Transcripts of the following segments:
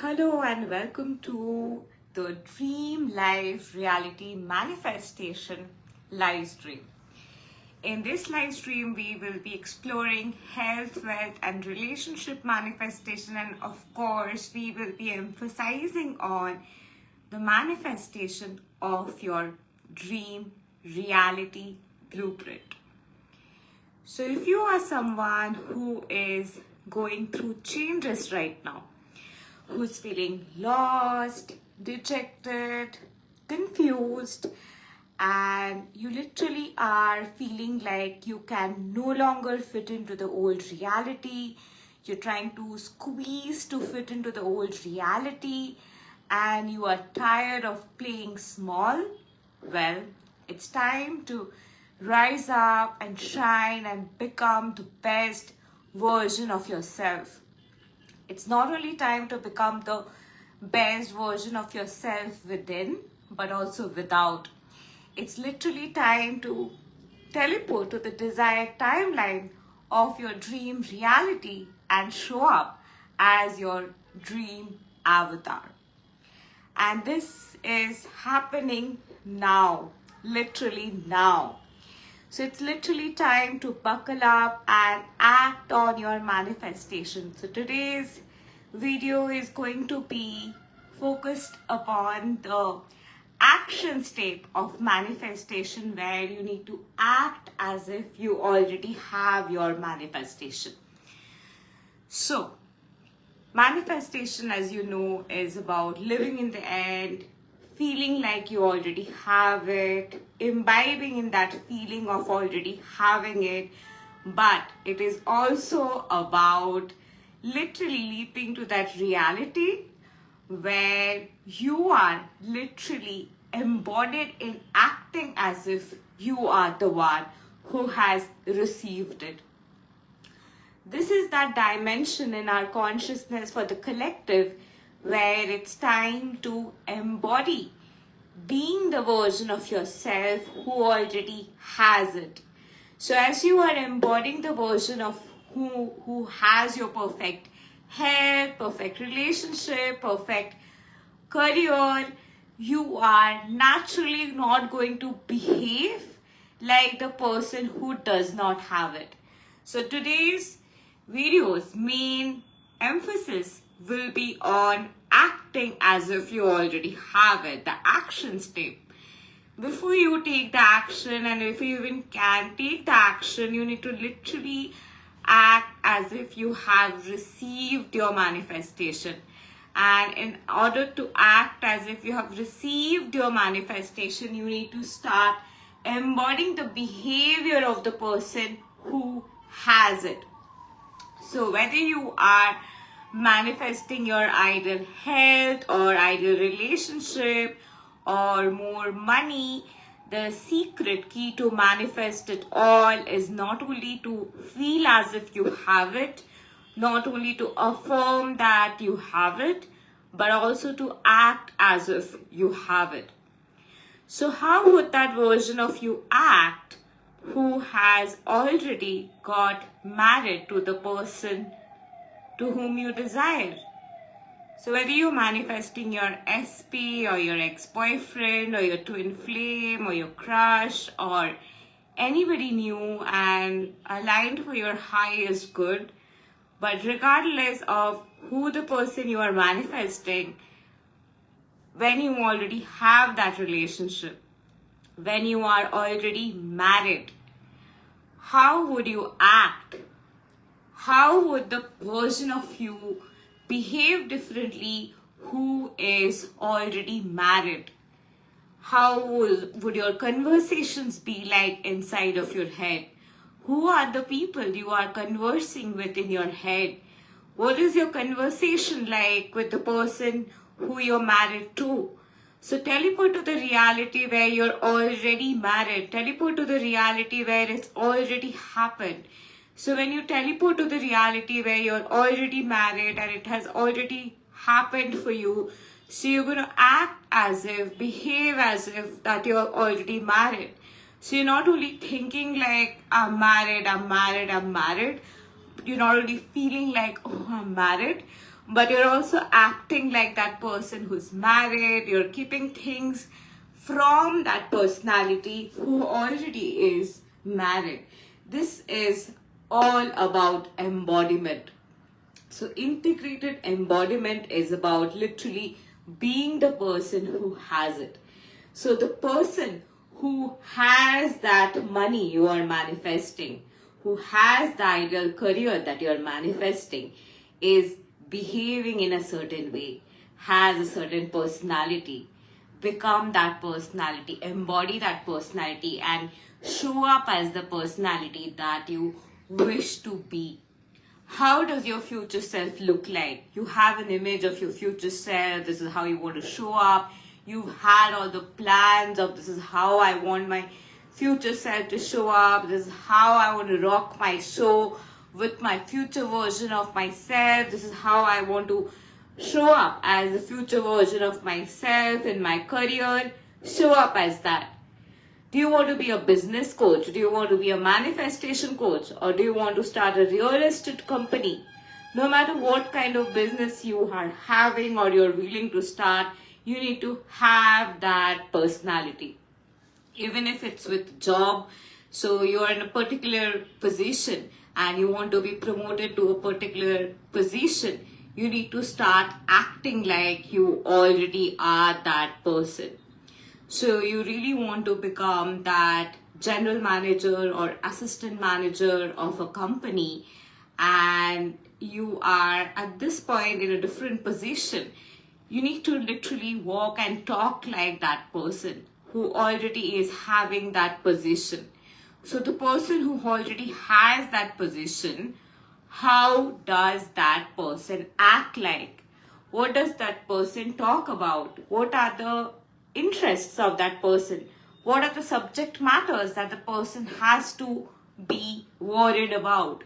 Hello and welcome to the Dream Life Reality Manifestation live stream. In this live stream, we will be exploring health, wealth, and relationship manifestation, and of course, we will be emphasizing on the manifestation of your dream reality blueprint. So, if you are someone who is going through changes right now, who's feeling lost, dejected, confused, and you literally are feeling like you can no longer fit into the old reality, you're trying to squeeze to fit into the old reality, and you are tired of playing small, well, it's time to rise up and shine and become the best version of yourself. It's not only time to become the best version of yourself within, but also without. It's literally time to teleport to the desired timeline of your dream reality and show up as your dream avatar. And this is happening now, literally now. So it's literally time to buckle up and act on your manifestation. So today's video is going to be focused upon the action step of manifestation, where you need to act as if you already have your manifestation. So manifestation, as you know, is about living in the end, feeling like you already have it, imbibing in that feeling of already having it, but it is also about literally leaping to that reality where you are literally embodied in acting as if you are the one who has received it. This is that dimension in our consciousness for the collective where it's time to embody being the version of yourself who already has it. So as you are embodying the version of who has your perfect health, perfect relationship, perfect career, you are naturally not going to behave like the person who does not have it. So today's video's main emphasis will be on acting as if you already have it, the action step. Before you take the action, and if you even can take the action, you need to literally act as if you have received your manifestation. And in order to act as if you have received your manifestation, you need to start embodying the behavior of the person who has it. So whether you are manifesting your ideal health or ideal relationship or more money, the secret key to manifest it all is not only to feel as if you have it, not only to affirm that you have it, but also to act as if you have it. So how would that version of you act who has already got married to the person to whom you desire? So whether you're manifesting your SP or your ex-boyfriend or your twin flame or your crush or anybody new and aligned for your highest good, but regardless of who the person you are manifesting, when you already have that relationship, when you are already married, how would you act? How would the version of you behave differently who is already married? How would your conversations be like inside of your head? Who are the people you are conversing with in your head? What is your conversation like with the person who you're married to? So teleport to the reality where you're already married. Teleport to the reality where it's already happened. So when you teleport to the reality where you're already married and it has already happened for you, so you're going to act as if, behave as if that you're already married. So you're not only thinking like, I'm married. You're not only feeling like, oh, I'm married, but you're also acting like that person who's married. You're keeping things from that personality who already is married. This is all about embodiment. So integrated embodiment is about literally being the person who has it. So the person who has that money you are manifesting, who has the ideal career that you are manifesting, is behaving in a certain way, has a certain personality. Become that personality, embody that personality, and show up as the personality that you wish to be. How does your future self look like? You have an image of your future self. This is how you want to show up. You've had all the plans of this is how I want my future self to show up. This is how I want to rock my show with my future version of myself. This is how I want to show up as the future version of myself in my career. Show up as that. Do you want to be a business coach? Do you want to be a manifestation coach? Or do you want to start a real estate company? No matter what kind of business you are having or you're willing to start, you need to have that personality. Even if it's with job, so you're in a particular position and you want to be promoted to a particular position, you need to start acting like you already are that person. So you really want to become that general manager or assistant manager of a company, and you are at this point in a different position. You need to literally walk and talk like that person who already is having that position. So the person who already has that position, how does that person act like? What does that person talk about? What are the interests of that person? What are the subject matters that the person has to be worried about?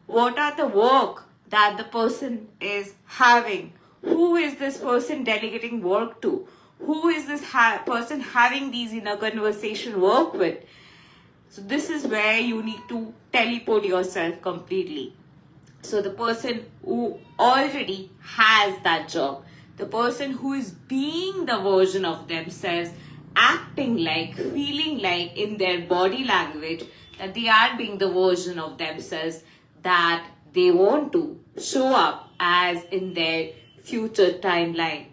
What are the work that the person is having? Who is this person delegating work to? Who is this person having these inner conversation work with? So this is where you need to teleport yourself completely. So the person who already has that job, the person who is being the version of themselves, acting like, feeling like in their body language that they are being the version of themselves that they want to show up as in their future timeline.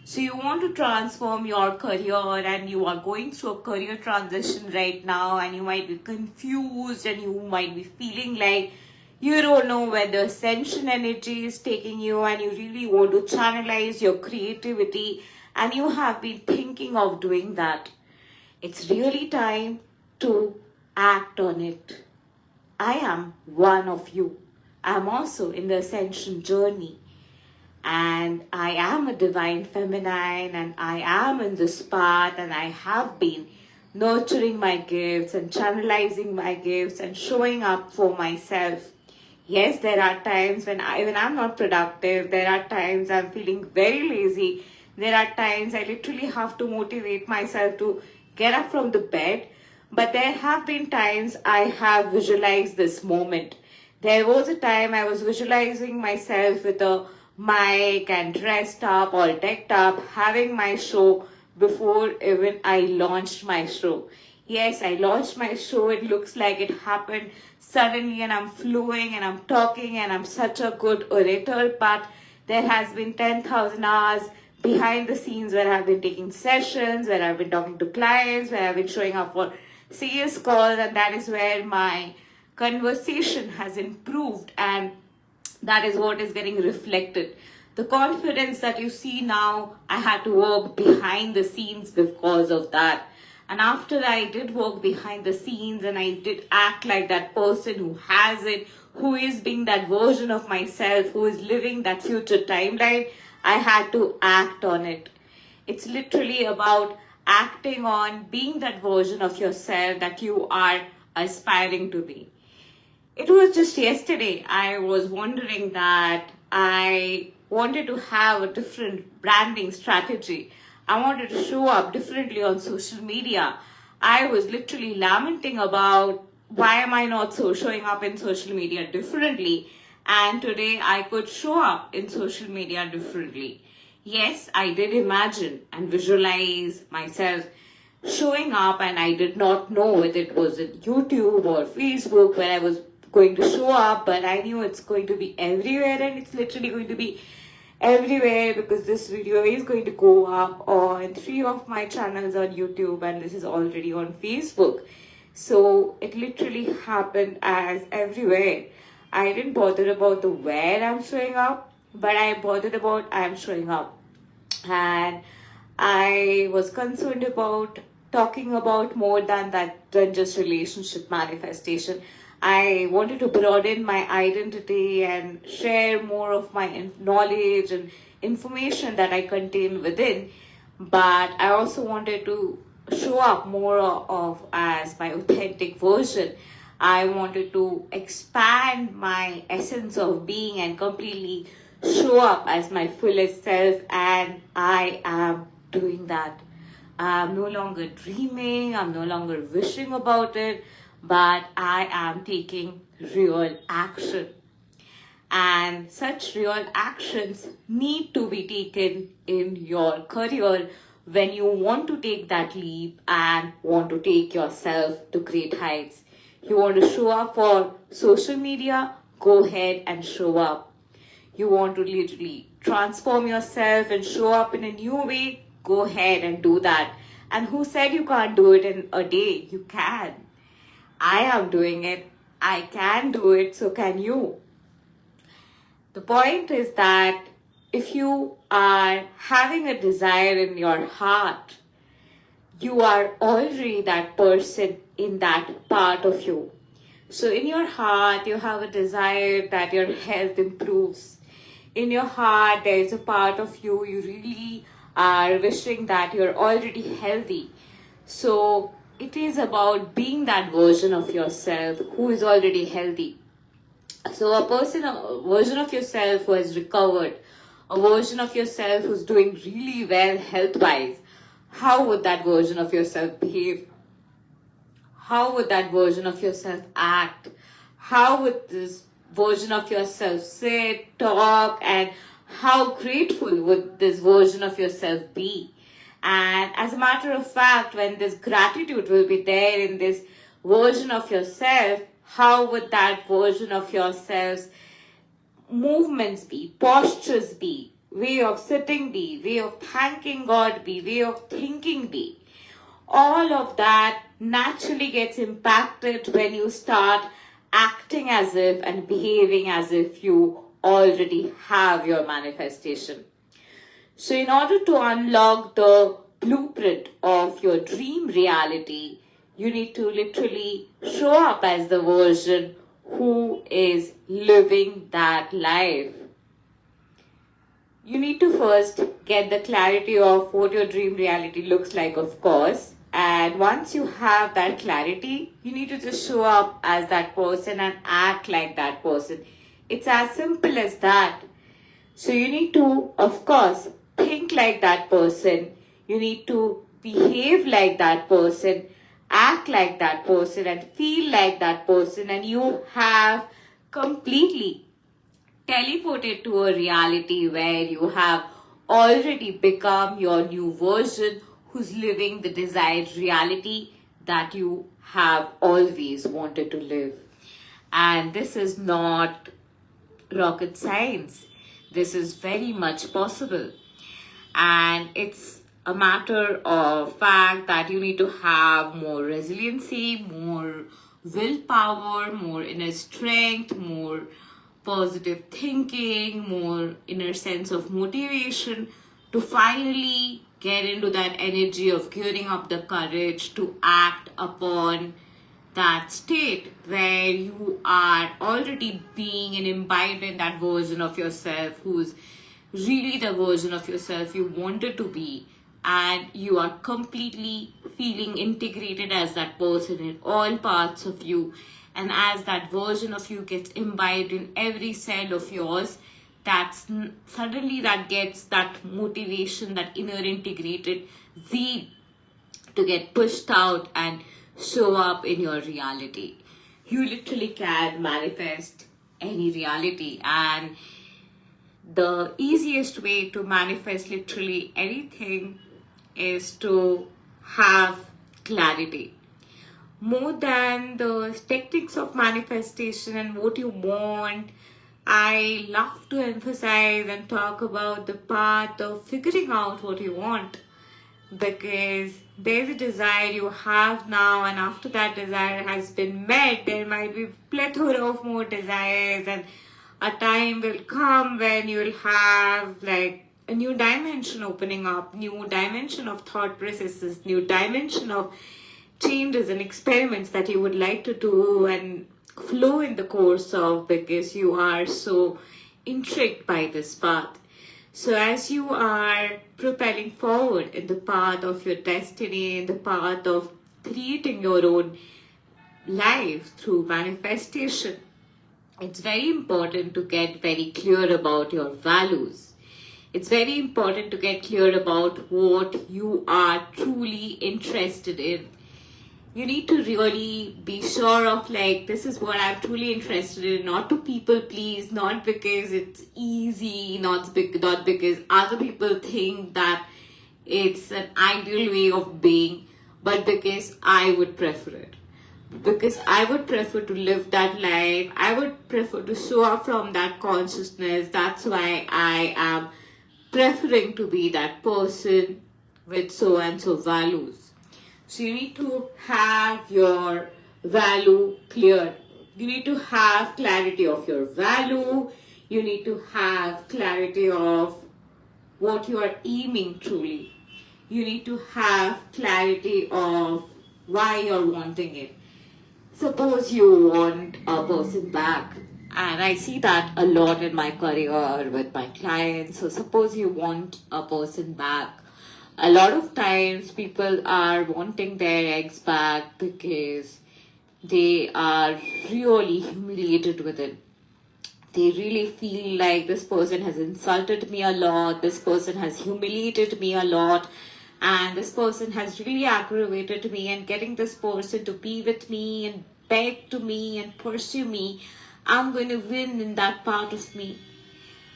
So you want to transform your career and you are going through a career transition right now, and you might be confused and you might be feeling like you don't know where the ascension energy is taking you, and you really want to channelize your creativity and you have been thinking of doing that. It's really time to act on it. I am one of you. I'm also in the ascension journey, and I am a divine feminine, and I am in this path, and I have been nurturing my gifts and channelizing my gifts and showing up for myself. Yes, there are times when I'm not productive. There are times I'm feeling very lazy. There are times I literally have to motivate myself to get up from the bed. But there have been times I have visualized this moment. There was a time I was visualizing myself with a mic and dressed up, all decked up, having my show before even I launched my show. Yes, I launched my show. It looks like it happened suddenly, and I'm flowing and I'm talking and I'm such a good orator, but there has been 10,000 hours behind the scenes where I've been taking sessions, where I've been talking to clients, where I've been showing up for sales calls, and that is where my conversation has improved, and that is what is getting reflected. The confidence that you see now, I had to work behind the scenes because of that. And after I did work behind the scenes and I did act like that person who has it, who is being that version of myself, who is living that future timeline, I had to act on it. It's literally about acting on being that version of yourself that you are aspiring to be. It was just yesterday I was wondering that I wanted to have a different branding strategy. I wanted to show up differently on social media. I was literally lamenting about why am I not showing up in social media differently. and today I could show up in social media differently. Yes, I did imagine and visualize myself showing up, and I did not know whether it was at YouTube or Facebook where I was going to show up, but I knew it's going to be everywhere, and it's literally going to be everywhere because this video is going to go up on 3 of my channels on YouTube, and this is already on Facebook. So it literally happened as everywhere. I didn't bother about the where I'm showing up, but I bothered about I'm showing up. And I was concerned about talking about more than that, than just relationship manifestation. I wanted to broaden my identity and share more of my knowledge and information that I contain within. But I also wanted to show up more of as my authentic version. I wanted to expand my essence of being and completely show up as my fullest self, and I am doing that. I'm no longer dreaming, I'm no longer wishing about it, but I am taking real action. And such real actions need to be taken in your career when you want to take that leap and want to take yourself to great heights. You want to show up for social media, go ahead and show up. You want to literally transform yourself and show up in a new way, go ahead and do that. And who said you can't do it in a day? You can. I am doing it. I can do it. So can you. The point is that if you are having a desire in your heart, you are already that person in that part of you. So in your heart, you have a desire that your health improves. In your heart, there is a part of you really are wishing that you're already healthy. So it is about being that version of yourself who is already healthy. So a version of yourself who has recovered, a version of yourself who's doing really well health-wise, how would that version of yourself behave? How would that version of yourself act? How would this version of yourself sit, talk, and how grateful would this version of yourself be? And as a matter of fact, when this gratitude will be there in this version of yourself, how would that version of yourself's movements be, postures be, way of sitting be, way of thanking God be, way of thinking be? All of that naturally gets impacted when you start acting as if and behaving as if you already have your manifestation. So in order to unlock the blueprint of your dream reality, you need to literally show up as the version who is living that life. You need to first get the clarity of what your dream reality looks like, of course. And once you have that clarity, you need to just show up as that person and act like that person. It's as simple as that. So you need to, of course, think like that person. You need to behave like that person, act like that person, and feel like that person. And you have completely teleported to a reality where you have already become your new version who's living the desired reality that you have always wanted to live. And this is not rocket science. This is very much possible. And it's a matter of fact that you need to have more resiliency, more willpower, more inner strength, more positive thinking, more inner sense of motivation to finally get into that energy of gearing up the courage to act upon that state where you are already being and imbibed in that version of yourself who's really the version of yourself you wanted to be, and you are completely feeling integrated as that person in all parts of you. And as that version of you gets imbibed in every cell of yours, suddenly that gets that motivation, that inner integrated zeal to get pushed out and show up in your reality. You literally can manifest any reality. And the easiest way to manifest literally anything is to have clarity. More than the techniques of manifestation and what you want, I love to emphasize and talk about the path of figuring out what you want, because there's a desire you have now, and after that desire has been met, there might be plethora of more desires, and a time will come when you'll have like a new dimension opening up, new dimension of thought processes, new dimension of changes and experiments that you would like to do and flow in the course of, because you are so intrigued by this path. So as you are propelling forward in the path of your destiny, in the path of creating your own life through manifestation, it's very important to get very clear about your values. It's very important to get clear about what you are truly interested in. You need to really be sure of like, this is what I'm truly interested in, not to people please, not because it's easy, not because other people think that it's an ideal way of being, but because I would prefer it. Because I would prefer to live that life. I would prefer to show up from that consciousness. That's why I am preferring to be that person with so and so values. So you need to have your value clear. You need to have clarity of your value. You need to have clarity of what you are aiming truly. You need to have clarity of why you're wanting it. Suppose you want a person back, and I see that a lot in my career with my clients. So suppose you want a person back. A lot of times people are wanting their ex back because they are really humiliated with it. They really feel like this person has insulted me a lot, this person has humiliated me a lot, and this person has really aggravated me, and getting this person to be with me and beg to me and pursue me, I'm going to win in that part of me.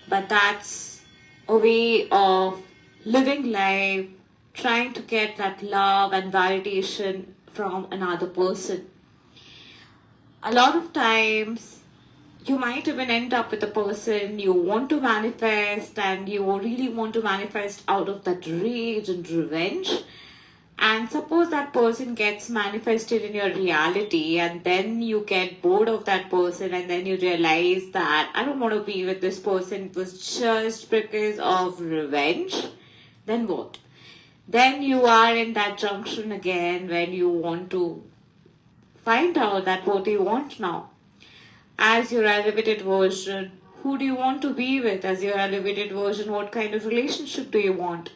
But that's a way of living life, trying to get that love and validation from another person. A lot of times, you might even end up with a person you want to manifest, and you really want to manifest out of that rage and revenge. And suppose that person gets manifested in your reality, and then you get bored of that person, and then you realize that I don't want to be with this person, it was just because of revenge. Then what? Then you are in that junction again when you want to find out that what do you want now. As your elevated version, who do you want to be with? As your elevated version, what kind of relationship do you want?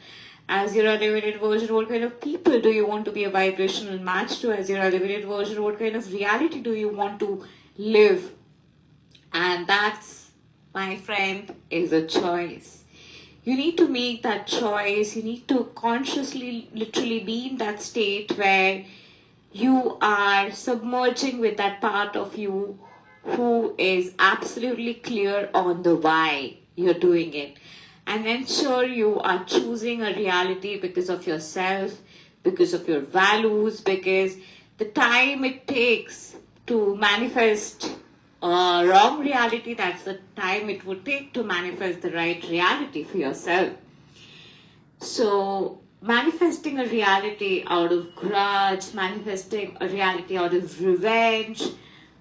As your elevated version, what kind of people do you want to be a vibrational match to? As your elevated version, what kind of reality do you want to live? And that's, my friend, is a choice. You need to make that choice. You need to consciously, literally be in that state where you are submerging with that part of you who is absolutely clear on the why you're doing it. And ensure you are choosing a reality because of yourself, because of your values, because the time it takes to manifest a wrong reality, that's the time it would take to manifest the right reality for yourself. So manifesting a reality out of grudge, manifesting a reality out of revenge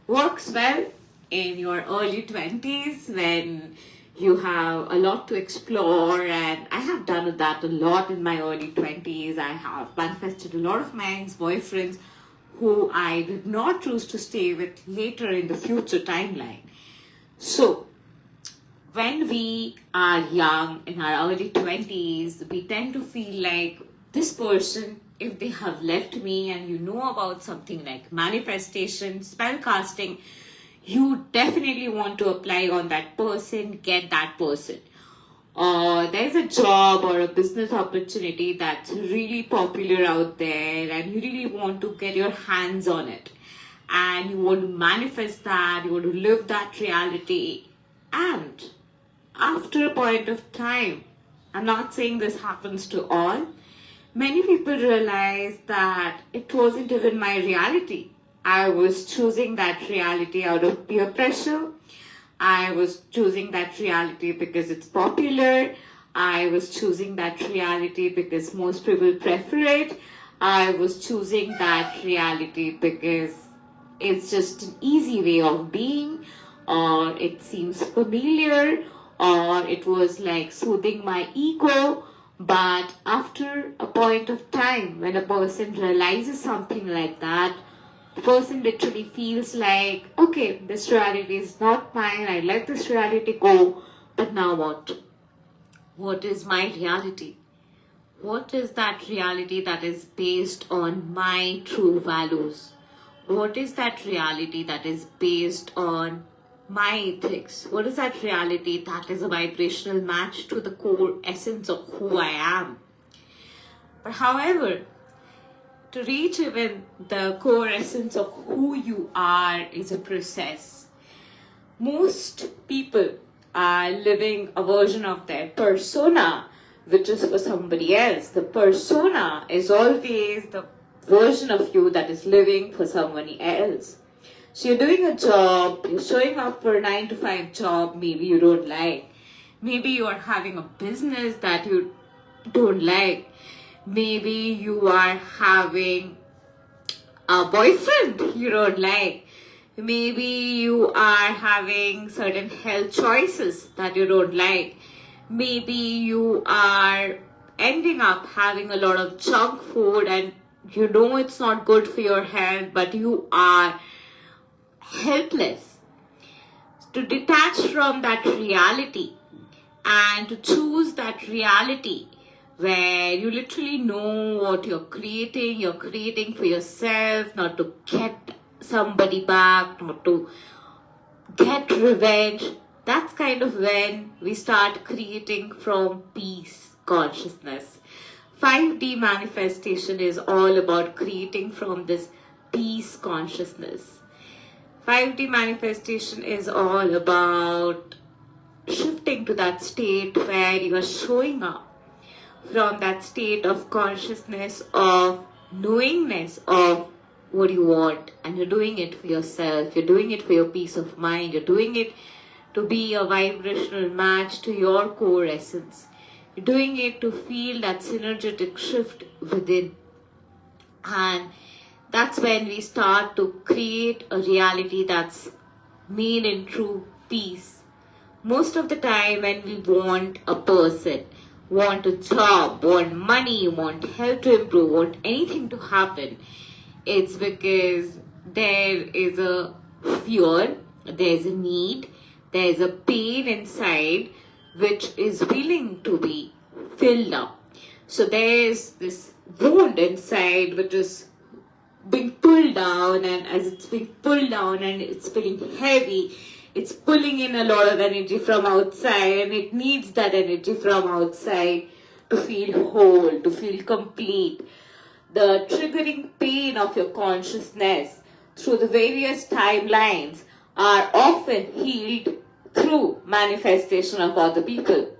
works well in your early 20s when you have a lot to explore, and I have done that a lot in my early 20s. I have manifested a lot of my ex-boyfriends who I did not choose to stay with later in the future timeline. So when we are young, in our early 20s, we tend to feel like this person, if they have left me, and you know about something like manifestation, spell casting, you definitely want to apply on that person, get that person. There's a job or a business opportunity that's really popular out there, and you really want to get your hands on it. and you want to manifest that, you want to live that reality. And after a point of time, I'm not saying this happens to all, many people realize that it wasn't even my reality. I was choosing that reality out of peer pressure. I was choosing that reality because it's popular. I was choosing that reality because most people prefer it. I was choosing that reality because it's just an easy way of being, or it seems familiar, or it was like soothing my ego. But after a point of time, when a person realizes something like that, the person literally feels like, okay, this reality is not mine, I let this reality go, but now what? What is my reality? What is that reality that is based on my true values? What is that reality that is based on my ethics? What is that reality that is a vibrational match to the core essence of who I am? But however, to reach even the core essence of who you are is a process. Most people are living a version of their persona, which is for somebody else. The persona is always the version of you that is living for somebody else. So you're doing a job, you're showing up for a 9 to 5 job, maybe you don't like. Maybe you are having a business that you don't like. Maybe you are having a boyfriend you don't like. Maybe you are having certain health choices that you don't like. Maybe you are ending up having a lot of junk food and you know it's not good for your health, but you are helpless. To detach from that reality and to choose that reality where you literally know what you're creating for yourself, not to get somebody back, not to get revenge. That's kind of when we start creating from peace consciousness. 5D manifestation is all about creating from this peace consciousness. 5D manifestation is all about shifting to that state where you are showing up from that state of consciousness, of knowingness of what you want, and you're doing it for yourself, you're doing it for your peace of mind, you're doing it to be a vibrational match to your core essence. You're doing it to feel that synergetic shift within. And that's when we start to create a reality that's made in true peace. Most of the time when we want a person, want a job, want money, want health to improve, want anything to happen, it's because there is a fear, there's a need, there's a pain inside which is willing to be filled up. So there's this wound inside which is being pulled down, and as it's being pulled down and it's feeling heavy, it's pulling in a lot of energy from outside, and it needs that energy from outside to feel whole, to feel complete. The triggering pain of your consciousness through the various timelines are often healed through manifestation of other people.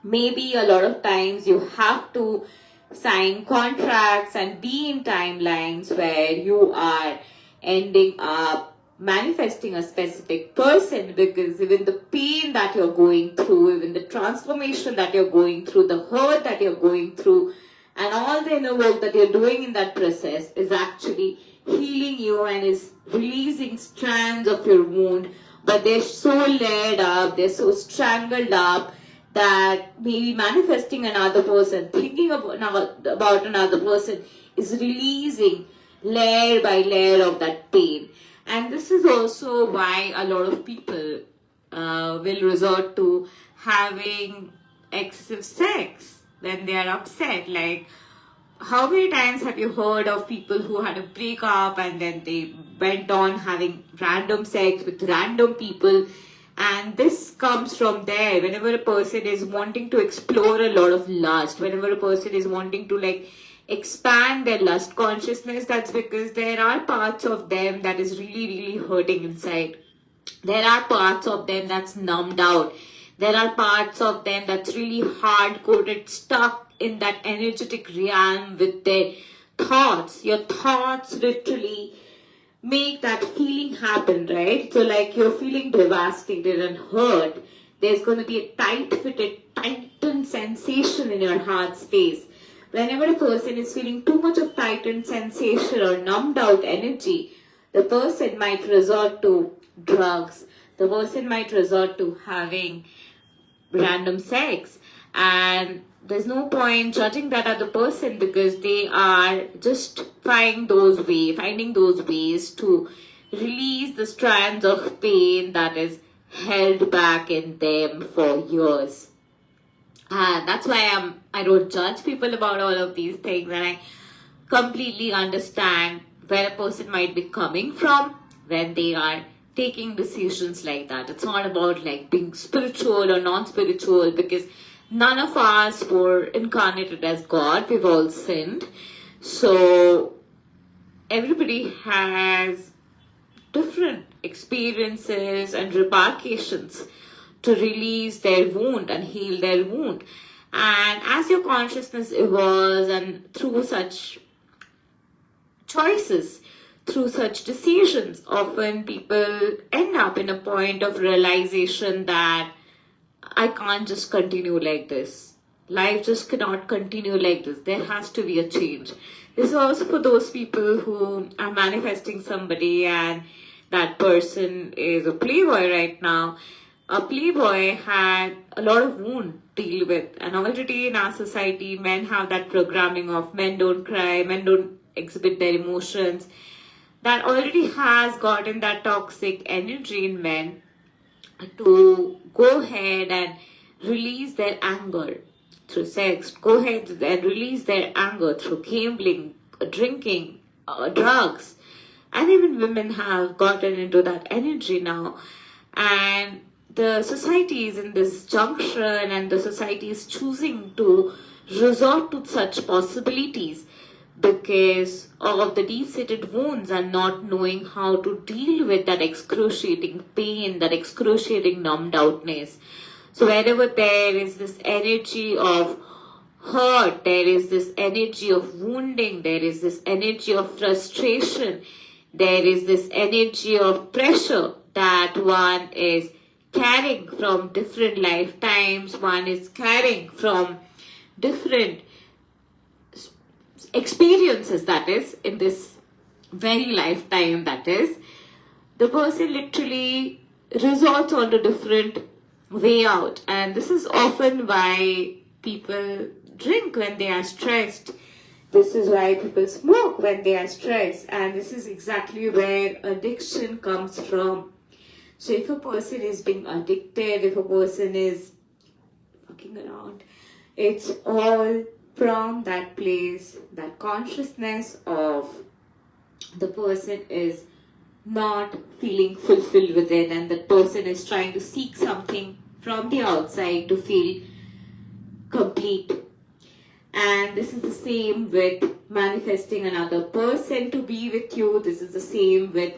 Maybe a lot of times you have to sign contracts and be in timelines where you are ending up manifesting a specific person, because even the pain that you're going through, even the transformation that you're going through, the hurt that you're going through, and all the inner work that you're doing in that process is actually healing you and is releasing strands of your wound. But they're so layered up, they're so strangled up, that maybe manifesting another person, thinking about another person is releasing layer by layer of that pain. And this is also why a lot of people will resort to having excessive sex when they are upset. Like, how many times have you heard of people who had a breakup and then they went on having random sex with random people? And this comes from there. Whenever a person is wanting to explore a lot of lust, whenever a person is wanting to expand their lust consciousness, that's because there are parts of them that is really, really hurting inside. There are parts of them that's numbed out. There are parts of them that's really hard-coded, stuck in that energetic realm with their thoughts. Your thoughts literally make that feeling happen, right? So like you're feeling devastated and hurt. There's going to be a tight-fitted, tightened sensation in your heart space. Whenever a person is feeling too much of tightened sensation or numbed out energy, the person might resort to drugs. The person might resort to having random sex. And there's no point judging that other person because they are just finding those ways to release the strands of pain that is held back in them for years. And that's why I don't judge people about all of these things, and I completely understand where a person might be coming from when they are taking decisions like that. It's not about like being spiritual or non-spiritual, because none of us were incarnated as God. We've all sinned. So everybody has different experiences and repercussions to release their wound and heal their wound. And as your consciousness evolves and through such choices, through such decisions, often people end up in a point of realization that I can't just continue like this. Life just cannot continue like this. There has to be a change. This is also for those people who are manifesting somebody and that person is a playboy right now. A playboy had a lot of wound to deal with, and already in our society, men have that programming of men don't cry, men don't exhibit their emotions. That already has gotten that toxic energy in men to go ahead and release their anger through sex, go ahead and release their anger through gambling, drinking, drugs. And even women have gotten into that energy now. And the society is in this junction, and the society is choosing to resort to such possibilities because of the deep-seated wounds and not knowing how to deal with that excruciating pain, that excruciating numbed outness. So wherever there is this energy of hurt, there is this energy of wounding, there is this energy of frustration, there is this energy of pressure that one is carrying from different lifetimes, one is carrying from different experiences, that is, in this very lifetime, that is, the person literally resorts on a different way out. And this is often why people drink when they are stressed. This is why people smoke when they are stressed. And this is exactly where addiction comes from. So if a person is being addicted, if a person is fucking around, it's all from that place, that consciousness of the person is not feeling fulfilled within, and the person is trying to seek something from the outside to feel complete. And this is the same with manifesting another person to be with you. This is the same with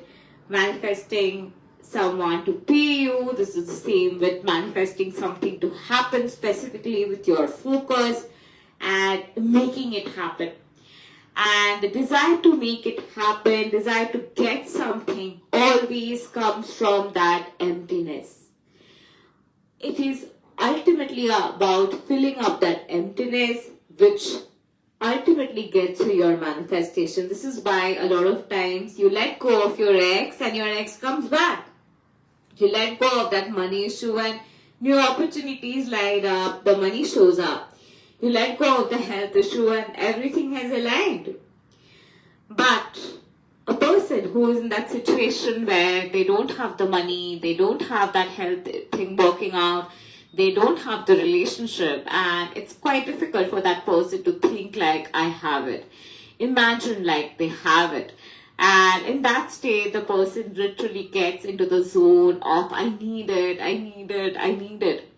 manifesting someone to pay you. This is the same with manifesting something to happen specifically with your focus and making it happen. And the desire to make it happen, desire to get something, always comes from that emptiness. It is ultimately about filling up that emptiness, which ultimately gets to your manifestation. This is why a lot of times you let go of your ex and your ex comes back. You let go of that money issue and new opportunities light up, the money shows up. You let go of the health issue and everything has aligned. But a person who is in that situation where they don't have the money, they don't have that health thing working out, they don't have the relationship, and it's quite difficult for that person to think like, I have it. Imagine like they have it. And in that state, the person literally gets into the zone of, I need it, I need it, I need it.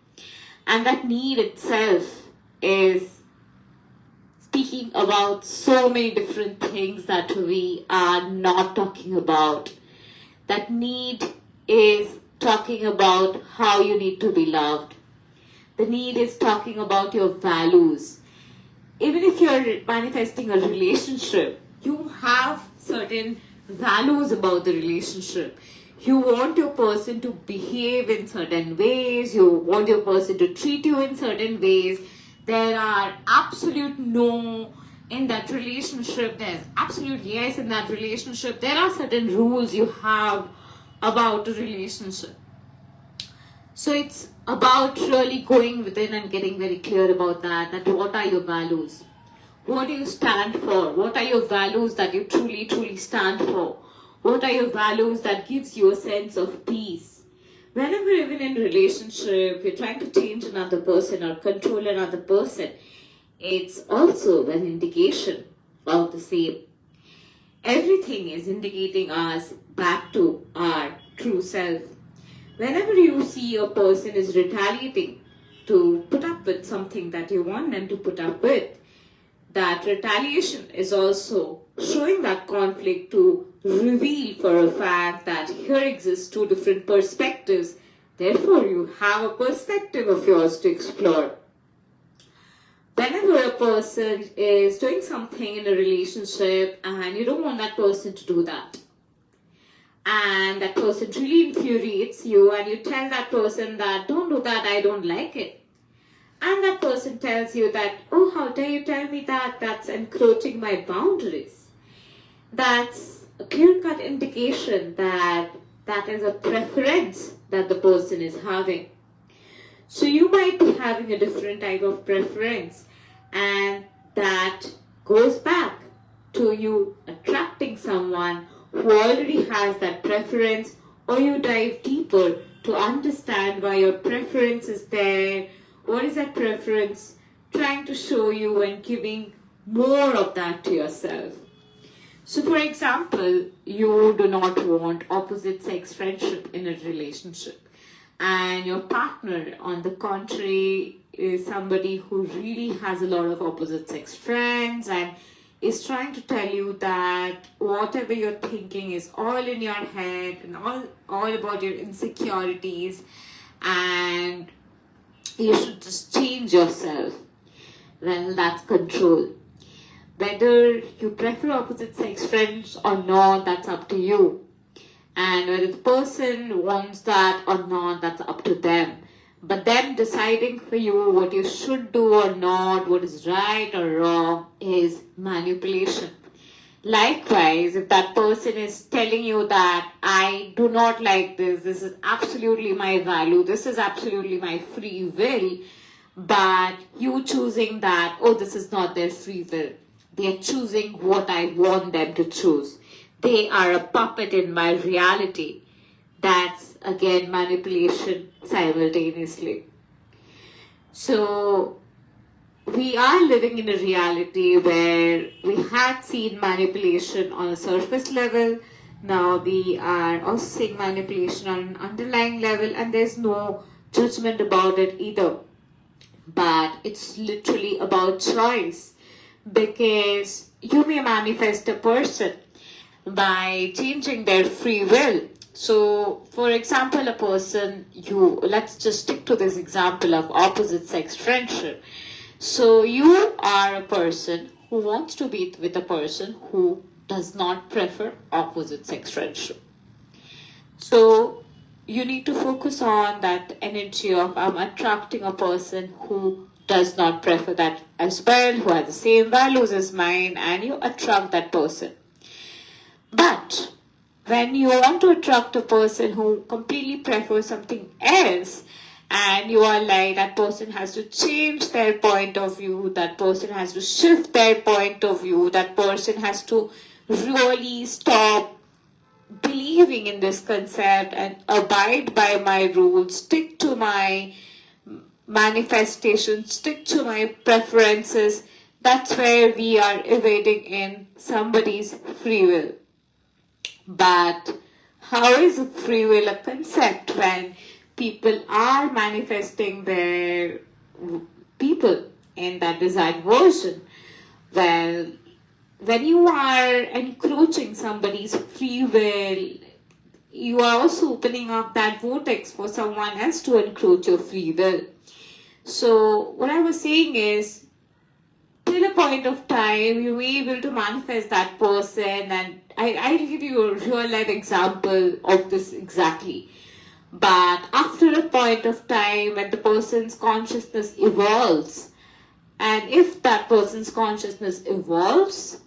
And that need itself is speaking talking about so many different things that we are not talking about. That need is talking about how you need to be loved. The need is talking about your values. Even if you're manifesting a relationship, you have certain values about the relationship. You want your person to behave in certain ways. You want your person to treat you in certain ways. There are absolute no in that relationship. There's absolute yes in that relationship. There are certain rules you have about a relationship. So it's about really going within and getting very clear about that what are your values? What do you stand for? What are your values that you truly, truly stand for? What are your values that gives you a sense of peace? Whenever even in relationship, you're trying to change another person or control another person, it's also an indication of the same. Everything is indicating us back to our true self. Whenever you see a person is retaliating to put up with something that you want them to put up with, that retaliation is also showing that conflict to reveal for a fact that here exists two different perspectives. Therefore, you have a perspective of yours to explore. Whenever a person is doing something in a relationship and you don't want that person to do that, and that person really infuriates you, and you tell that person that don't do that, I don't like it. And that person tells you that, oh, how dare you tell me that? That's encroaching my boundaries. That's a clear-cut indication that that is a preference that the person is having. So you might be having a different type of preference, and that goes back to you attracting someone who already has that preference, or you dive deeper to understand why your preference is there. What is that preference trying to show you and giving more of that to yourself? So for example, you do not want opposite sex friendship in a relationship, and your partner on the contrary is somebody who really has a lot of opposite sex friends and is trying to tell you that whatever you're thinking is all in your head and all about your insecurities, and you should just change yourself. Well, that's control. Whether you prefer opposite sex friends or not, that's up to you. And whether the person wants that or not, that's up to them. But them deciding for you what you should do or not, what is right or wrong, is manipulation. Likewise, if that person is telling you that I do not like this is absolutely my value, this is absolutely my free will, but you choosing that, oh, this is not their free will. They are choosing what I want them to choose. They are a puppet in my reality. That's again manipulation simultaneously. So we are living in a reality where we had seen manipulation on a surface level. Now we are also seeing manipulation on an underlying level, and there's no judgment about it either. But it's literally about choice, because you may manifest a person by changing their free will. So, for example, a person, let's just stick to this example of opposite sex friendship. So, you are a person who wants to be with a person who does not prefer opposite sex friendship. So, you need to focus on that energy of I'm attracting a person who does not prefer that as well, who has the same values as mine, and you attract that person. But when you want to attract a person who completely prefers something else, and you are like, that person has to change their point of view, that person has to shift their point of view, that person has to really stop believing in this concept and abide by my rules, stick to my manifestation, stick to my preferences, that's where we are evading in somebody's free will. But how is free will a concept when people are manifesting their people in that desired version? Well, when you are encroaching somebody's free will, you are also opening up that vortex for someone else to encroach your free will. So what I was saying is, till a point of time, you may be able to manifest that person, and I'll give you a real life example of this exactly. But after a point of time, when the person's consciousness evolves, and if that person's consciousness evolves,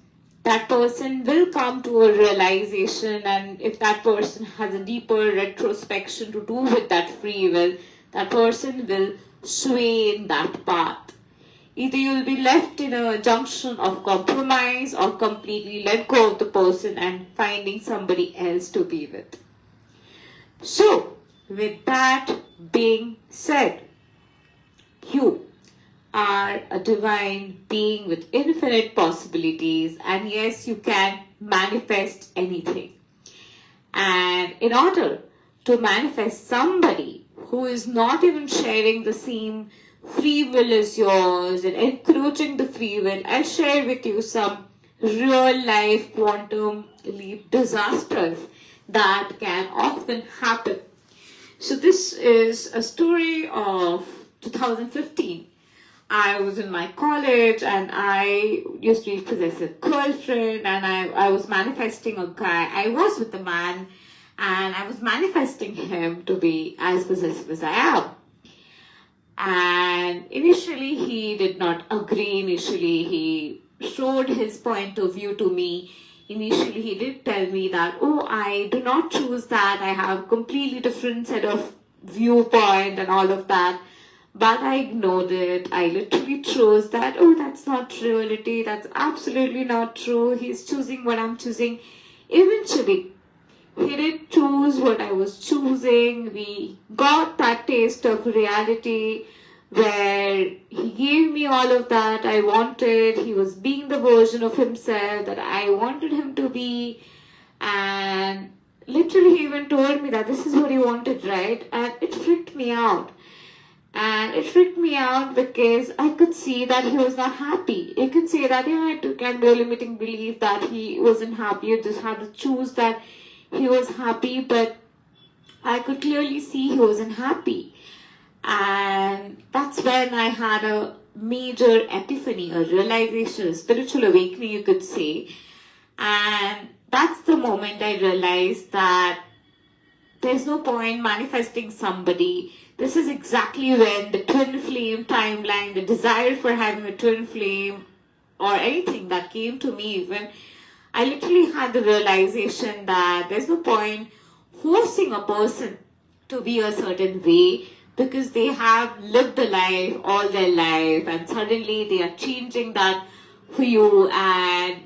that person will come to a realization, and if that person has a deeper retrospection to do with that free will, that person will sway in that path. Either you'll be left in a junction of compromise or completely let go of the person and finding somebody else to be with. So, with that being said, you are a divine being with infinite possibilities, and yes, you can manifest anything. And in order to manifest somebody who is not even sharing the same free will as yours and encroaching the free will, I'll share with you some real life quantum leap disasters that can often happen. So this is a story of 2015. I was in my college and I used to possess a girlfriend, and I was manifesting a guy. I was with a man and I was manifesting him to be as possessive as I am. And initially he did not agree. Initially he showed his point of view to me. Initially he did tell me that, oh, I do not choose that. I have a completely different set of viewpoint and all of that. But I ignored it. I literally chose that, oh, that's not reality. That's absolutely not true. He's choosing what I'm choosing. Eventually, he did choose what I was choosing. We got that taste of reality where he gave me all of that I wanted. He was being the version of himself that I wanted him to be. And literally he even told me that this is what he wanted, right? And it freaked me out. And it freaked me out because I could see that he was not happy. You could say that, yeah, it can be a limiting belief that he wasn't happy. You just had to choose that he was happy, but I could clearly see he wasn't happy. And that's when I had a major epiphany, a realization, a spiritual awakening, you could say. And that's the moment I realized that there's no point manifesting somebody. This is exactly when the twin flame timeline, the desire for having a twin flame or anything that came to me, when I literally had the realization that there's no point forcing a person to be a certain way because they have lived a life all their life and suddenly they are changing that for you, and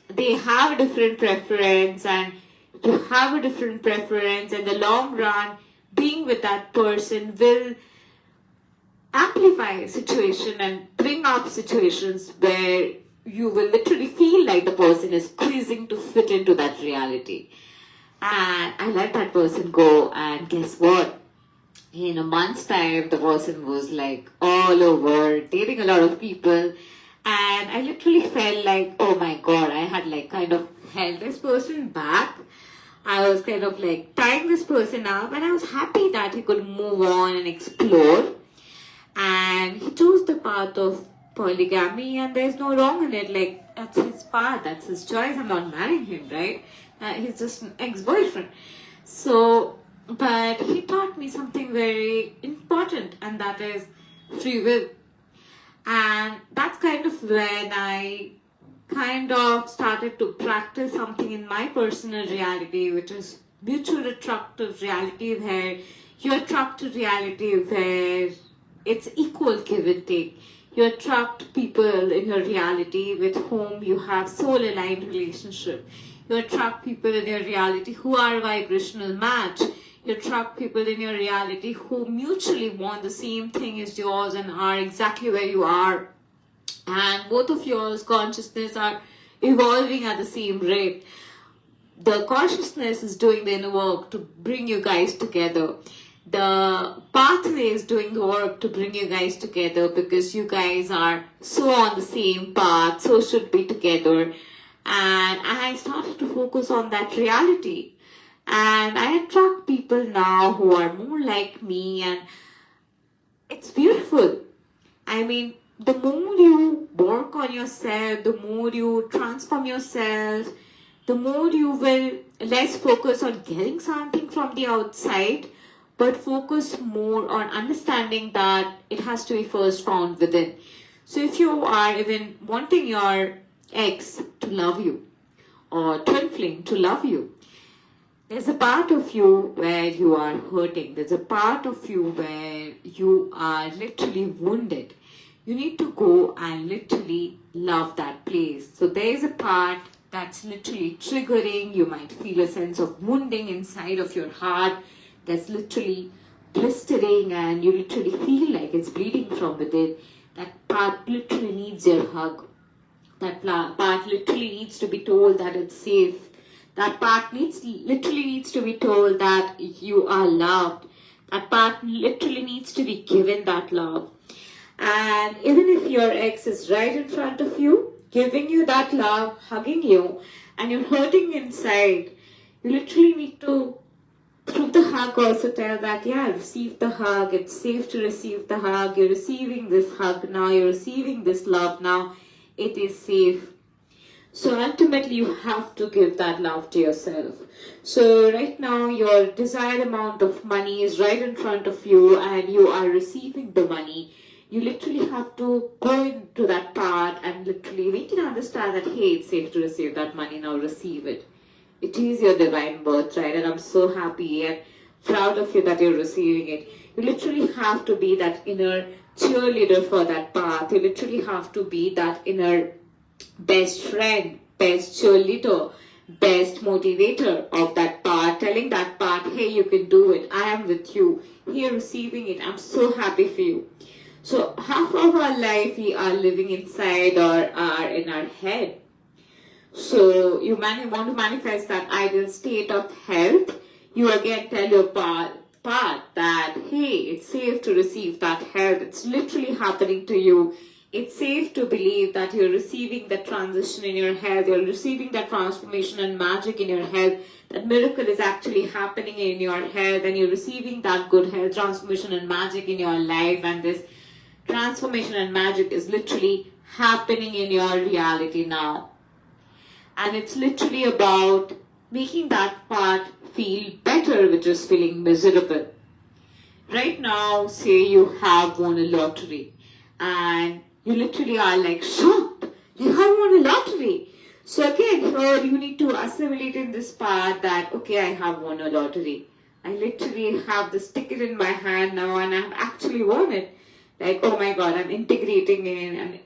they have a different preference, and to have a different preference in the long run, being with that person will amplify a situation and bring up situations where you will literally feel like the person is squeezing to fit into that reality. And I let that person go, and guess what? In a month's time, the person was like all over, dating a lot of people. And I literally felt like, oh my God, I had like kind of held this person back. I was kind of like tying this person up, and I was happy that he could move on and explore. And he chose the path of polygamy, and there's no wrong in it. Like, that's his path, that's his choice. I'm not marrying him, right? He's just an ex-boyfriend. So, but he taught me something very important, and that is free will. And that's kind of when I kind of started to practice something in my personal reality, which is mutual attractive reality, where you attract to reality where it's equal give and take. You attract people in your reality with whom you have soul-aligned relationship. You attract people in your reality who are a vibrational match. You attract people in your reality who mutually want the same thing as yours and are exactly where you are. And both of yours consciousness are evolving at the same rate. The consciousness is doing the inner work to bring you guys together. The pathway is doing the work to bring you guys together because you guys are so on the same path, so should be together. And I started to focus on that reality. And I attract people now who are more like me, and it's beautiful. I mean, the more you work on yourself, the more you transform yourself, the more you will less focus on getting something from the outside, but focus more on understanding that it has to be first found within. So if you are even wanting your ex to love you or twin flame to love you, there's a part of you where you are hurting. There's a part of you where you are literally wounded. You need to go and literally love that place. So there is a part that's literally triggering. You might feel a sense of wounding inside of your heart that's literally blistering, and you literally feel like it's bleeding from within. That part literally needs your hug. That part literally needs to be told that it's safe. That part literally needs to be told that you are loved. That part literally needs to be given that love. And even if your ex is right in front of you, giving you that love, hugging you, and you're hurting inside, you literally need to, through the hug, also tell that, yeah, receive the hug. It's safe to receive the hug. You're receiving this hug now. You're receiving this love now. It is safe. So ultimately, you have to give that love to yourself. So right now, your desired amount of money is right in front of you, and you are receiving the money. You literally have to go into that part and literally make it understand that, hey, it's safe to receive that money. Now receive it. It is your divine birthright, and I'm so happy and proud of you that you're receiving it. You literally have to be that inner cheerleader for that path. You literally have to be that inner best friend, best cheerleader, best motivator of that part, telling that part, hey, you can do it. I am with you. Here receiving it. I'm so happy for you. So half of our life we are living inside or are in our head. So you want to manifest that ideal state of health. You again tell your part that, hey, it's safe to receive that health. It's literally happening to you. It's safe to believe that you're receiving that transition in your health. You're receiving that transformation and magic in your health. That miracle is actually happening in your health, and you're receiving that good health, transformation and magic in your life. And this transformation and magic is literally happening in your reality now. And it's literally about making that part feel better, which is feeling miserable. Right now, say you have won a lottery and you literally are like shocked. You have won a lottery. So again, here you need to assimilate in this part that, okay, I have won a lottery. I literally have this ticket in my hand now and I've actually won it. Like, oh my God, I'm integrating it and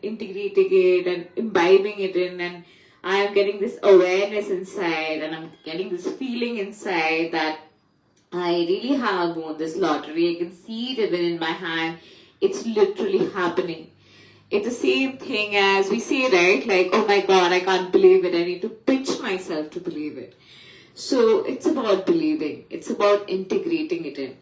imbibing it in, and I am getting this awareness inside, and I'm getting this feeling inside that I really have won this lottery. I can see it even in my hand. It's literally happening. It's the same thing as we say, right? Like, oh my God, I can't believe it. I need to pinch myself to believe it. So it's about believing. It's about integrating it in.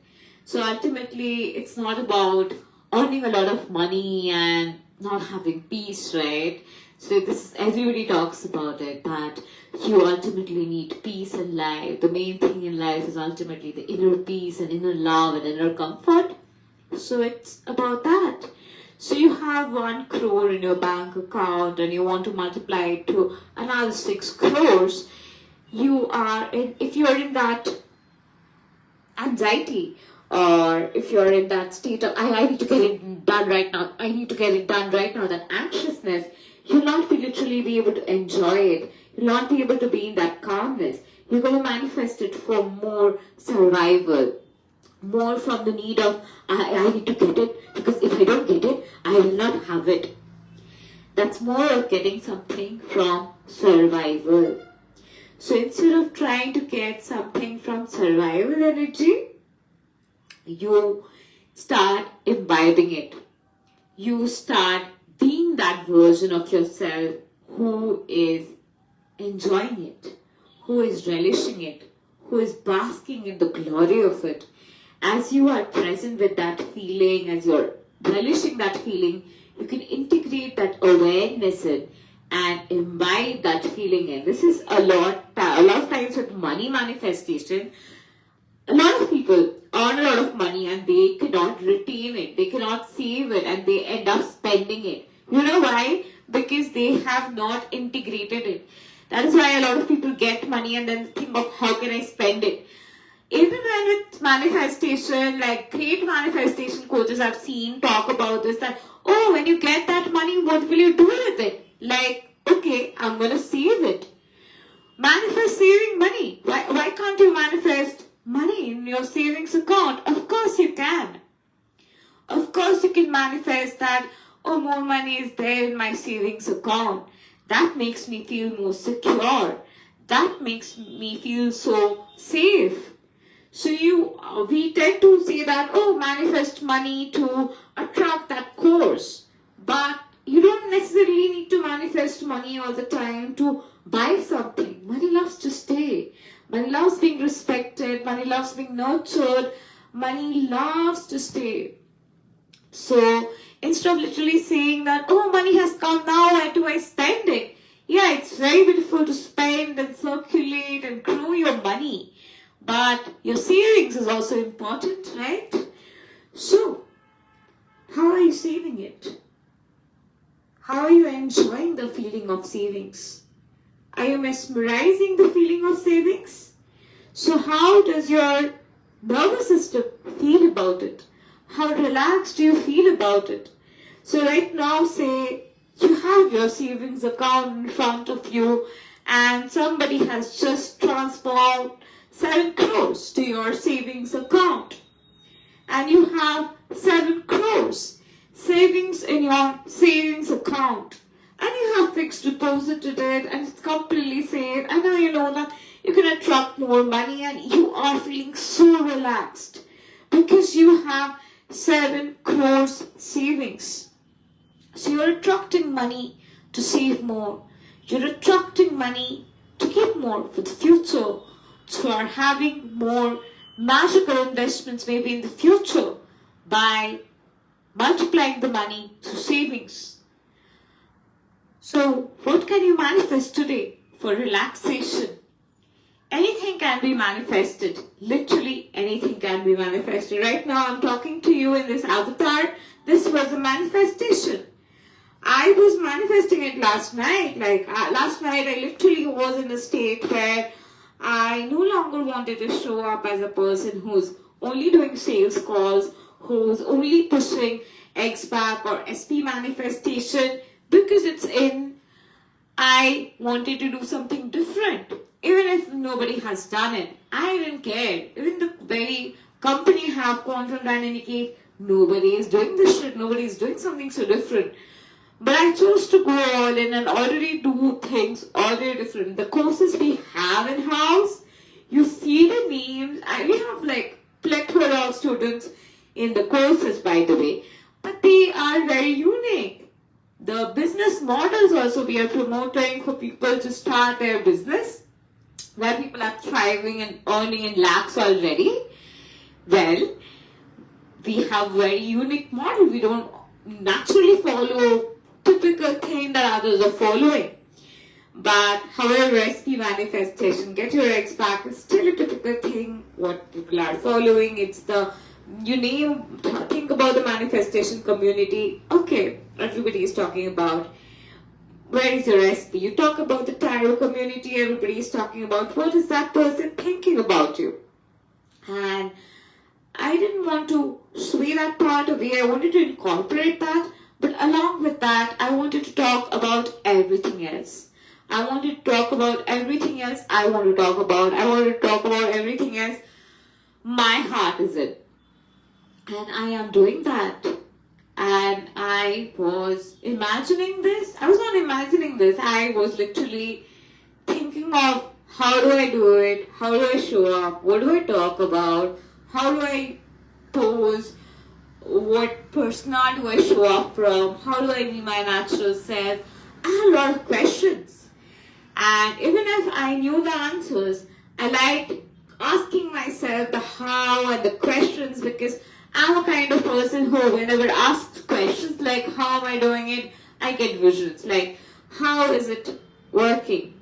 So ultimately, it's not about earning a lot of money and not having peace, right? So this is, everybody talks about it, that you ultimately need peace in life. The main thing in life is ultimately the inner peace and inner love and inner comfort. So it's about that. So you have 1 crore in your bank account and you want to multiply it to another 6 crores. If you are in that anxiety, or if you're in that state of, I need to get it done right now, that anxiousness, you'll not literally be able to enjoy it. You'll not be able to be in that calmness. You're going to manifest it for more survival, more from the need of, I need to get it, because if I don't get it, I will not have it. That's more of getting something from survival. So instead of trying to get something from survival energy, you start imbibing it. You start being that version of yourself who is enjoying it, who is relishing it, who is basking in the glory of it. As you are present with that feeling, as you're relishing that feeling, you can integrate that awareness in and imbibe that feeling in. This is a lot of times with money manifestation. A lot of people earn a lot of money and they cannot retain it, they cannot save it, and they end up spending it. You know why? Because they have not integrated it. That is why a lot of people get money and then think of how can I spend it. Even when with manifestation, like great manifestation coaches I've seen talk about this, that, oh, when you get that money, what will you do with it? Like, okay, I'm going to save it. Manifest saving money. Why can't you manifest money in your savings account? Of course you can. Of course you can manifest that, oh, more money is there in my savings account. That makes me feel more secure. That makes me feel so safe. So we tend to say that, oh, manifest money to attract that course. But you don't necessarily need to manifest money all the time to buy something. Money loves to stay. Money loves being respected. Money loves being nurtured. Money loves to stay. So instead of literally saying that, oh, money has come now, where do I spend it? Yeah, it's very beautiful to spend and circulate and grow your money. But your savings is also important, right? So, how are you saving it? How are you enjoying the feeling of savings? Are you mesmerizing the feeling of savings? So how does your nervous system feel about it? How relaxed do you feel about it? So right now, say you have your savings account in front of you and somebody has just transferred 7 crores to your savings account. And you have 7 crores savings in your savings account. And you have fixed deposited it and it's completely safe. And now you know that you can attract more money and you are feeling so relaxed because you have 7 crores savings. So you're attracting money to save more. You're attracting money to keep more for the future. So you're having more magical investments maybe in the future by multiplying the money through savings. So what can you manifest today for relaxation? Anything can be manifested. Literally anything can be manifested. Right now I'm talking to you in this avatar. This was a manifestation. I was manifesting it last night. Last night I literally was in a state where I no longer wanted to show up as a person who's only doing sales calls, who's only pushing X-Back or SP manifestation because it's in. I wanted to do something different. Even if nobody has done it, I didn't care. Even the very company have quantum dynamic, nobody is doing this shit. Nobody is doing something so different. But I chose to go all in and already do things already different. The courses we have in house, you see the names, and we have like plethora of students in the courses, by the way, but they are very unique. The business models also we are promoting for people to start their business, where people are thriving and earning in lakhs already. Well, we have very unique model. We don't naturally follow typical thing that others are following. But however, SP manifestation, get your X back, is still a typical thing what people are following. It's the, think about the manifestation community. Okay, everybody is talking about where is your SP. You talk about the tarot community, everybody is talking about what is that person thinking about you. And I didn't want to sway that part away. I wanted to incorporate that. But along with that, I wanted to talk about everything else. I wanted to talk about everything else I want to talk about. I wanted to talk about everything else my heart is in. And I am doing that. And I was imagining this. I was not imagining this. I was literally thinking of how do I do it? How do I show up? What do I talk about? How do I pose? What persona do I show up from? How do I be my natural self? I had a lot of questions. And even if I knew the answers, I liked asking myself the how and the questions, because I'm a kind of person who, whenever asked questions like how am I doing it, I get visions like how is it working.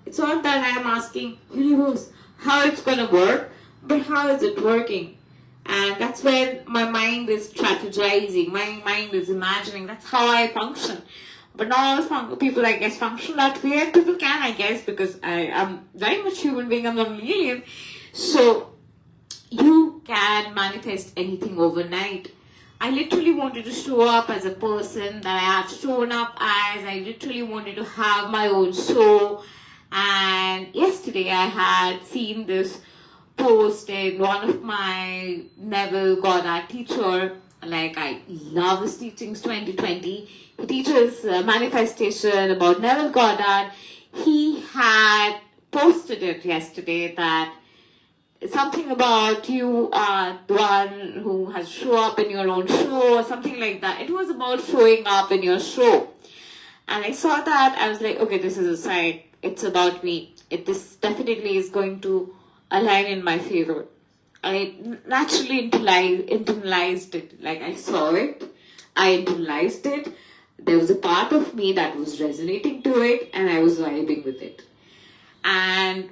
It's not that I am asking universe how it's gonna work, but how is it working? And that's when my mind is strategizing, my mind is imagining. That's how I function. But not all people, I guess, function that way. And people can, I guess, because I am very much human being. I'm not an alien. So you can manifest anything overnight. I literally wanted to show up as a person that I have shown up as. I literally wanted to have my own show. And yesterday I had seen this post in one of my Neville Goddard teacher. Like, I love his teachings 2020. He teaches manifestation about Neville Goddard. He had posted it yesterday that something about you are the one who has show up in your own show or something like that. It was about showing up in your show. And I saw that, I was like, okay, this is a sign. It's about me. This definitely is going to align in my favor. I naturally internalized it. Like, I saw it, I internalized it. There was a part of me that was resonating to it, and I was vibing with it. And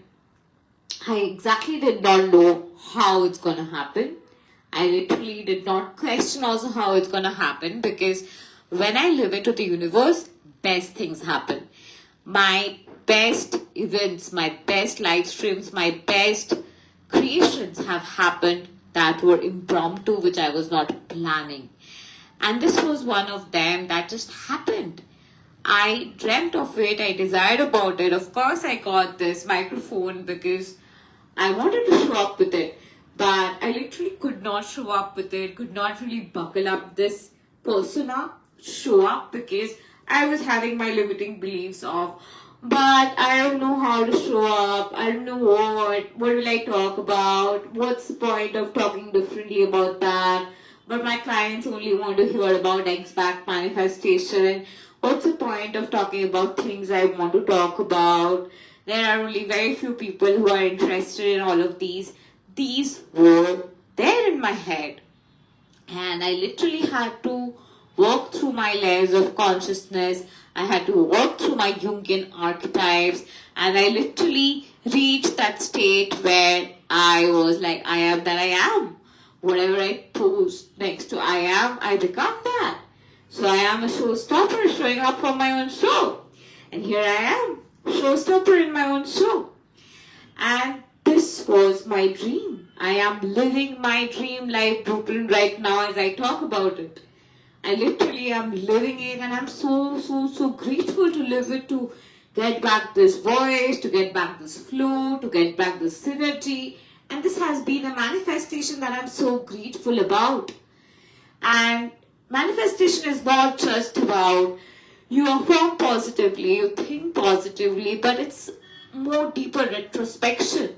I exactly did not know how it's going to happen. I literally did not question also how it's going to happen, because when I live it to the universe, best things happen. My best events, my best live streams, my best creations have happened that were impromptu, which I was not planning. And this was one of them that just happened. I dreamt of it, I desired about it. Of course, I got this microphone because I wanted to show up with it, but I literally could not show up with it, could not really buckle up this persona, show up, because I was having my limiting beliefs of, but I don't know how to show up, I don't know what will I talk about, what's the point of talking differently about that, but my clients only want to hear about X-back manifestation, what's the point of talking about things I want to talk about. There are only very few people who are interested in all of these. These were there in my head. And I literally had to work through my layers of consciousness. I had to work through my Jungian archetypes. And I literally reached that state where I was like, I am that I am. Whatever I post next to I am, I become that. So I am a showstopper showing up for my own show. And here I am, showstopper in my own show. And this was my dream. I am living my dream life blueprint right now as I talk about it. I literally am living it, and I'm so grateful to live it, to get back this voice, to get back this flow, to get back this synergy. And this has been a manifestation that I'm so grateful about. And manifestation is not just about you affirm positively, you think positively, but it's more deeper retrospection.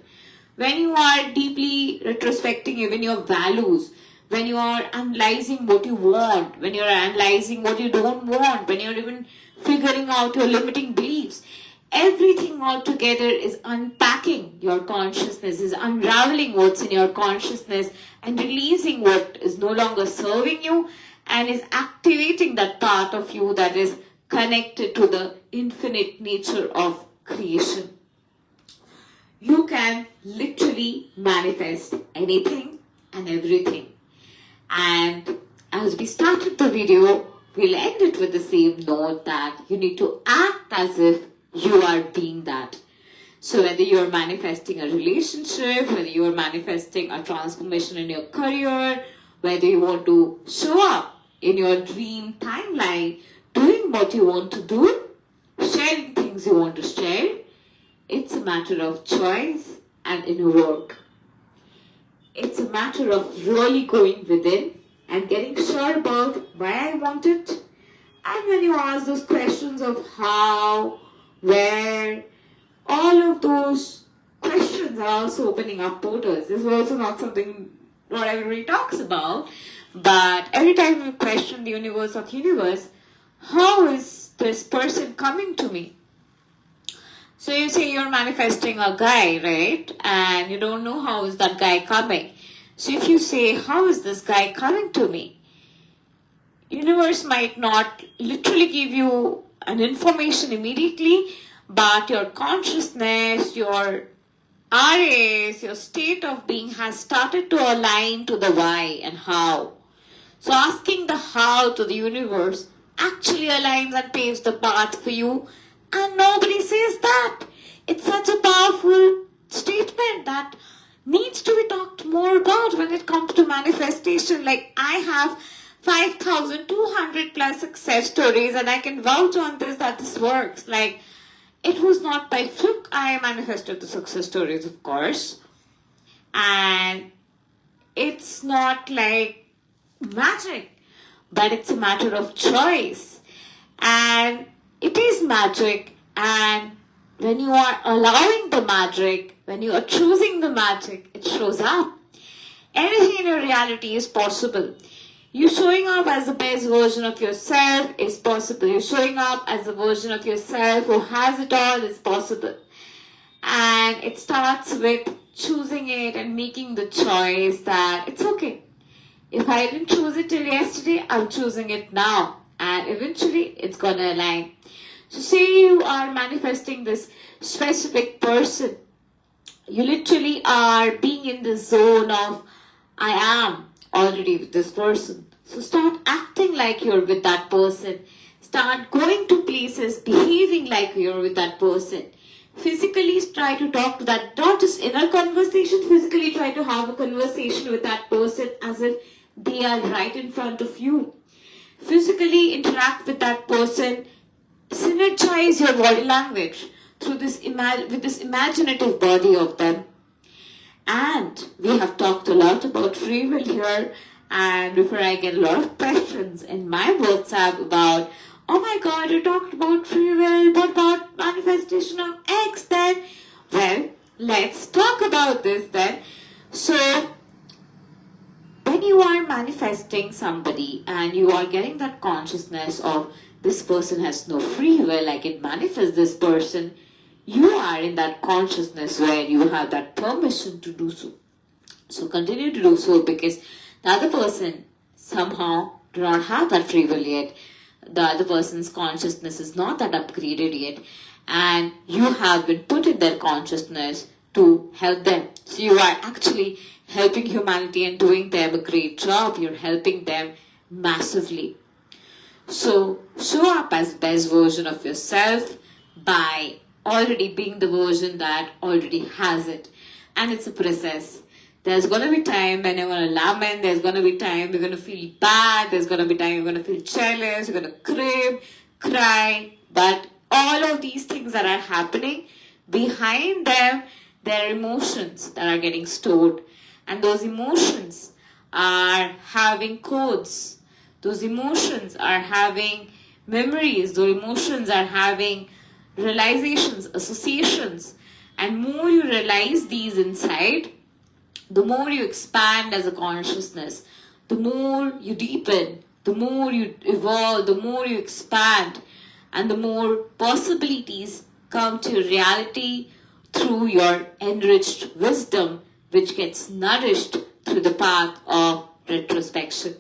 When you are deeply retrospecting even your values, when you are analyzing what you want, when you're analyzing what you don't want, when you're even figuring out your limiting beliefs, everything all together is unpacking your consciousness, is unraveling what's in your consciousness and releasing what is no longer serving you, and is activating that part of you that is connected to the infinite nature of creation. You can literally manifest anything and everything. And as we started the video, we'll end it with the same note that you need to act as if you are being that. So whether you're manifesting a relationship, whether you're manifesting a transformation in your career, whether you want to show up in your dream timeline, doing what you want to do, sharing things you want to share, it's a matter of choice and inner work. It's a matter of really going within and getting sure about why I want it. And when you ask those questions of how, where, all of those questions are also opening up portals. This is also not something not everybody talks about. But every time you question the universe of universe, how is this person coming to me? So you say you're manifesting a guy, right? And you don't know how is that guy coming. So if you say, how is this guy coming to me? Universe might not literally give you an information immediately, but your consciousness, your RAs, your state of being has started to align to the why and how. So asking the how to the universe actually aligns and paves the path for you, and nobody says that. It's such a powerful statement that needs to be talked more about when it comes to manifestation. Like, I have 5,200 plus success stories, and I can vouch on this that this works. Like, it was not by fluke I manifested the success stories, of course. And it's not like magic, but it's a matter of choice. And it is magic. And when you are allowing the magic, when you are choosing the magic, it shows up. Anything in your reality is possible. You showing up as the best version of yourself is possible. You showing up as the version of yourself who has it all is possible. And it starts with choosing it and making the choice that it's okay. If I didn't choose it till yesterday, I'm choosing it now. And eventually it's gonna align. So say you are manifesting this specific person. You literally are being in the zone of, I am already with this person. So start acting like you're with that person. Start going to places, behaving like you're with that person. Physically try to talk to that, not just inner conversation, physically try to have a conversation with that person as if they are right in front of you. Physically interact with that person. Synergize your body language through this with this imaginative body of them. And we have talked a lot about free will here. And before I get a lot of questions in my WhatsApp about, oh my God, you talked about free will, what about manifestation of X then? Well, let's talk about this then. So, when you are manifesting somebody and you are getting that consciousness of this person has no free will, I can manifest this person, you are in that consciousness where you have that permission to do so. So continue to do so, because the other person somehow do not have that free will yet. The other person's consciousness is not that upgraded yet, and you have been put in their consciousness to help them. So you are actually helping humanity and doing them a great job. You're helping them massively. So show up as best version of yourself by already being the version that already has it. And it's a process. There's going to be time when you're going to lament. There's going to be time you're going to feel bad. There's going to be time you're going to feel jealous. You're going to crib, cry. But all of these things that are happening, behind them, there are emotions that are getting stored. And those emotions are having codes. Those emotions are having memories. Those emotions are having realizations, associations. And more you realize these inside, the more you expand as a consciousness, the more you deepen, the more you evolve, the more you expand, and the more possibilities come to reality through your enriched wisdom, which gets nourished through the path of retrospection.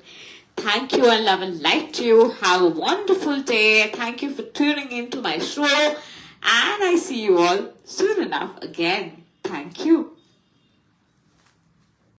Thank you and love and light to you. Have a wonderful day. Thank you for tuning in to my show. And I see you all soon enough again. Thank you.